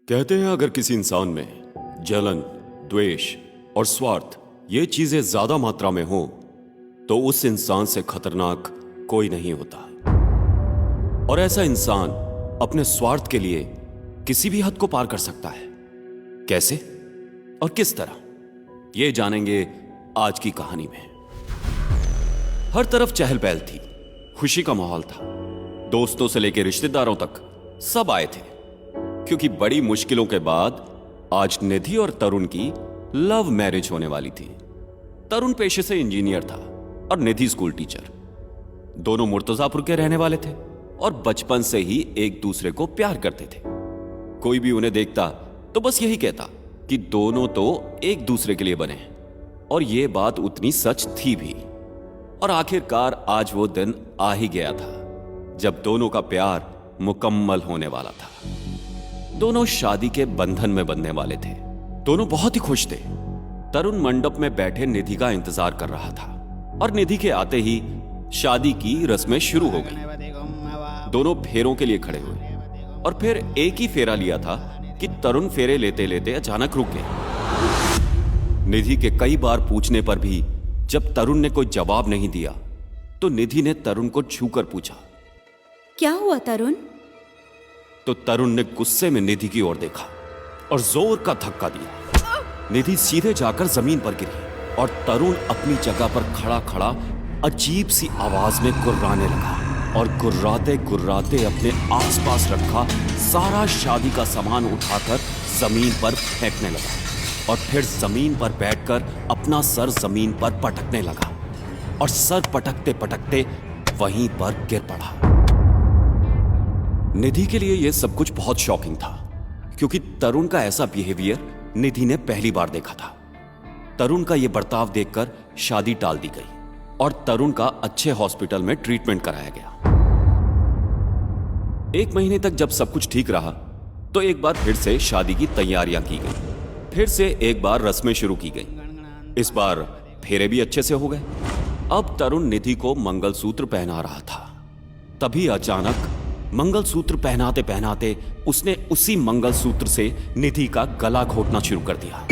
कहते हैं अगर किसी इंसान में जलन, द्वेष और स्वार्थ ये चीजें ज्यादा मात्रा में हो तो उस इंसान से खतरनाक कोई नहीं होता। और ऐसा इंसान अपने स्वार्थ के लिए किसी भी हद को पार कर सकता है। कैसे और किस तरह, ये जानेंगे आज की कहानी में। हर तरफ चहल पहल थी, खुशी का माहौल था। दोस्तों से लेकर रिश्तेदारों तक सब आए थे, क्योंकि बड़ी मुश्किलों के बाद आज निधि और तरुण की लव मैरिज होने वाली थी। तरुण पेशे से इंजीनियर था और निधि स्कूल टीचर। दोनों मुर्तजापुर के रहने वाले थे और बचपन से ही एक दूसरे को प्यार करते थे। कोई भी उन्हें देखता तो बस यही कहता कि दोनों तो एक दूसरे के लिए बने हैं, और यह बात उतनी सच थी भी। और आखिरकार आज वो दिन आ ही गया था जब दोनों का प्यार मुकम्मल होने वाला था। दोनों शादी के बंधन में बंधने वाले थे। दोनों बहुत ही खुश थे। तरुण मंडप में बैठे निधि का इंतजार कर रहा था और निधि के आते ही शादी की रस्में शुरू हो गई। दोनों फेरों के लिए खड़े हुए और फिर एक ही फेरा लिया था कि तरुण फेरे लेते लेते अचानक रुक गया। निधि के कई बार पूछने पर भी जब तरुण ने कोई जवाब नहीं दिया तो निधि ने तरुण को छूकर पूछा, क्या हुआ तरुण? तो तरुण ने गुस्से में निधि की ओर देखा और जोर का धक्का दिया। निधि सीधे जाकर जमीन पर गिरी और तरुण अपनी जगह पर खड़ा खड़ा अजीब सी आवाज में गुर्राने लगा और गुर्राते गुर्राते अपने आसपास रखा सारा शादी का सामान उठाकर जमीन पर फेंकने लगा और फिर जमीन पर बैठकर अपना सर जमीन पर पटकने लगा और सर पटकते पटकते वहीं पर गिर पड़ा। निधि के लिए यह सब कुछ बहुत शॉकिंग था, क्योंकि तरुण का ऐसा बिहेवियर निधि ने पहली बार देखा था। तरुण का यह बर्ताव देखकर शादी टाल दी गई और तरुण का अच्छे हॉस्पिटल में ट्रीटमेंट कराया गया। 1 महीने तक जब सब कुछ ठीक रहा तो एक बार फिर से शादी की तैयारियां की गई। फिर से एक बार रस्में शुरू की गई। इस बार फेरे भी अच्छे से हो गए। अब तरुण निधि को मंगलसूत्र पहना रहा था। तभी अचानक मंगलसूत्र पहनाते पहनाते उसने उसी मंगलसूत्र से निधि का गला घोटना शुरू कर दिया।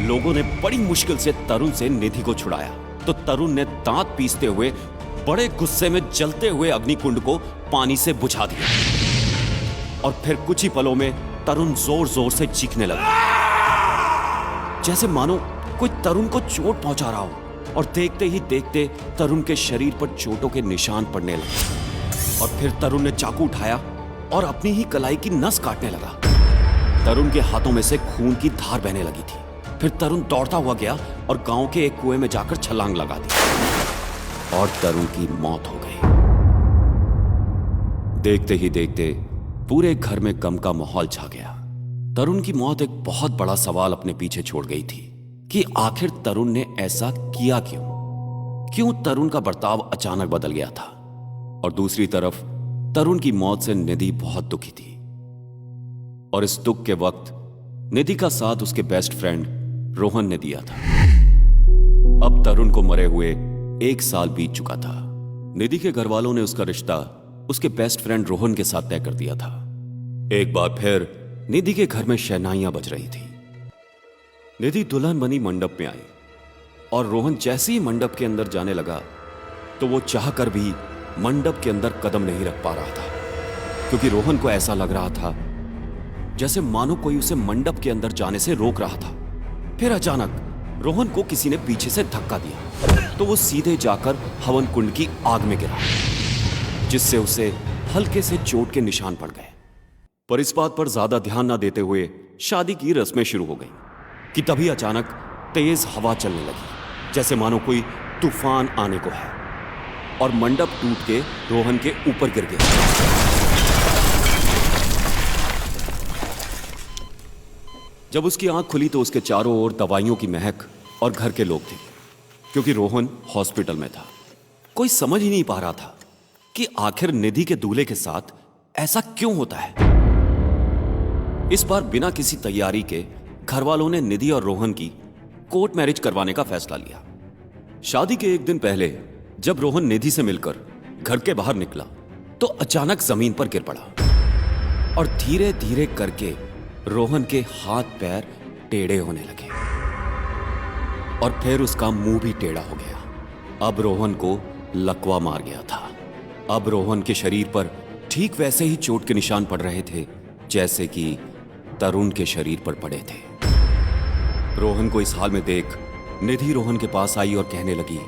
लोगों ने बड़ी मुश्किल से तरुण से निधि को छुड़ाया तो तरुण ने दांत पीसते हुए बड़े गुस्से में जलते हुए अग्निकुंड को पानी से बुझा दिया। और फिर कुछ ही पलों में तरुण जोर जोर से चीखने लगा, जैसे मानो कोई तरुण को चोट पहुंचा रहा हो। और देखते ही देखते तरुण के शरीर पर चोटों के निशान पड़ने लगे। और फिर तरुण ने चाकू उठाया और अपनी ही कलाई की नस काटने लगा। तरुण के हाथों में से खून की धार बहने लगी थी। फिर तरुण दौड़ता हुआ गया और गांव के एक कुएं में जाकर छलांग लगा दी और तरुण की मौत हो गई। देखते ही देखते पूरे घर में गम का माहौल छा गया। तरुण की मौत एक बहुत बड़ा सवाल अपने पीछे छोड़ गई थी कि आखिर तरुण ने ऐसा किया क्यों तरुण का बर्ताव अचानक बदल गया था। और दूसरी तरफ तरुण की मौत से निधि बहुत दुखी थी। और इस दुख के वक्त निधि का साथ उसके बेस्ट फ्रेंड रोहन ने दिया था। अब तरुण को मरे हुए 1 साल बीत चुका था। निधि के घर वालों ने उसका रिश्ता उसके बेस्ट फ्रेंड रोहन के साथ तय कर दिया था। एक बार फिर निधि के घर में शहनाइयां बज रही थी। निधि दुल्हन बनी मंडप में आई और रोहन जैसे ही मंडप के अंदर जाने लगा तो वो चाहकर भी मंडप के अंदर कदम नहीं रख पा रहा था, क्योंकि रोहन को ऐसा लग रहा था जैसे मानो कोई उसे मंडप के अंदर जाने से रोक रहा था। फिर अचानक रोहन को किसी ने पीछे से धक्का दिया तो वो सीधे जाकर हवन कुंड की आग में गिरा, जिससे उसे हल्के से चोट के निशान पड़ गए। पर इस बात पर ज्यादा ध्यान ना देते हुए शादी की रस्में शुरू हो गई कि तभी अचानक तेज हवा चलने लगी, जैसे मानो कोई तूफान आने को है, और मंडप टूट के रोहन के ऊपर गिर गया। जब उसकी आंख खुली तो उसके चारों ओर दवाइयों की महक और घर के लोग थे, क्योंकि रोहन हॉस्पिटल में था। कोई समझ ही नहीं पा रहा था कि आखिर निधि के दूल्हे के साथ ऐसा क्यों होता है। इस बार बिना किसी तैयारी के घर वालों ने निधि और रोहन की कोर्ट मैरिज करवाने का फैसला लिया। शादी के एक दिन पहले जब रोहन निधि से मिलकर घर के बाहर निकला तो अचानक जमीन पर गिर पड़ा और धीरे धीरे करके रोहन के हाथ पैर टेढ़े होने लगे और फिर उसका मुंह भी टेढ़ा हो गया। अब रोहन को लकवा मार गया था। अब रोहन के शरीर पर ठीक वैसे ही चोट के निशान पड़ रहे थे जैसे कि तरुण के शरीर पर पड़े थे। रोहन को इस हाल में देख निधि रोहन के पास आई और कहने लगी,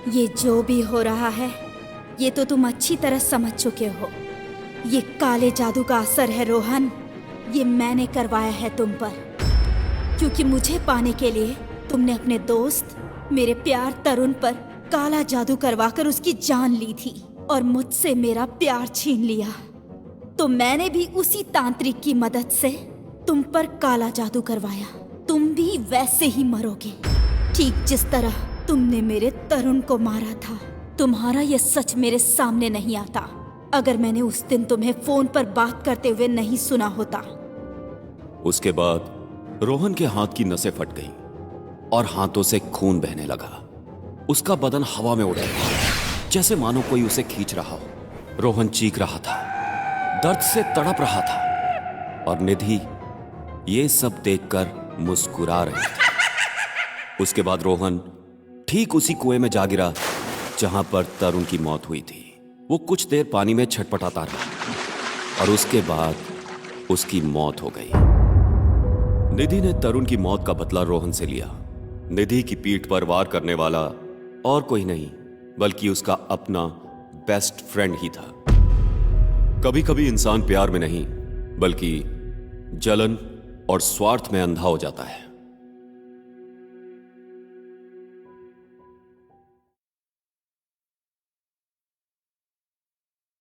ये जो भी हो रहा है ये तो तुम अच्छी तरह समझ चुके हो। ये काले जादू का असर है रोहन। ये मैंने करवाया है तुम पर, क्योंकि मुझे पाने के लिए तुमने अपने दोस्त मेरे प्यार तरुण पर काला जादू करवाकर उसकी जान ली थी और मुझसे मेरा प्यार छीन लिया। तो मैंने भी उसी तांत्रिक की मदद से तुम पर काला जादू करवाया। तुम भी वैसे ही मरोगे, ठीक जिस तरह तुमने मेरे तरुण को मारा था। तुम्हारा यह सच मेरे सामने नहीं आता अगर मैंने उस दिन तुम्हें फोन पर बात करते हुए नहीं सुना होता। उसके बाद रोहन के हाथ की नसें फट गईं और हाथों से खून बहने लगा। उसका बदन हवा में उड़ गया जैसे मानो कोई उसे खींच रहा हो। रोहन चीख रहा था, दर्द से तड़प रहा था और निधि ये सब देखकर मुस्कुरा रही थी। उसके बाद रोहन ठीक उसी कुएं में जा गिरा जहां पर तरुण की मौत हुई थी। वो कुछ देर पानी में छटपटाता रहा और उसके बाद उसकी मौत हो गई। निधि ने तरुण की मौत का बदला रोहन से लिया। निधि की पीठ पर वार करने वाला और कोई नहीं बल्कि उसका अपना बेस्ट फ्रेंड ही था। कभी कभी इंसान प्यार में नहीं बल्कि जलन और स्वार्थ में अंधा हो जाता है।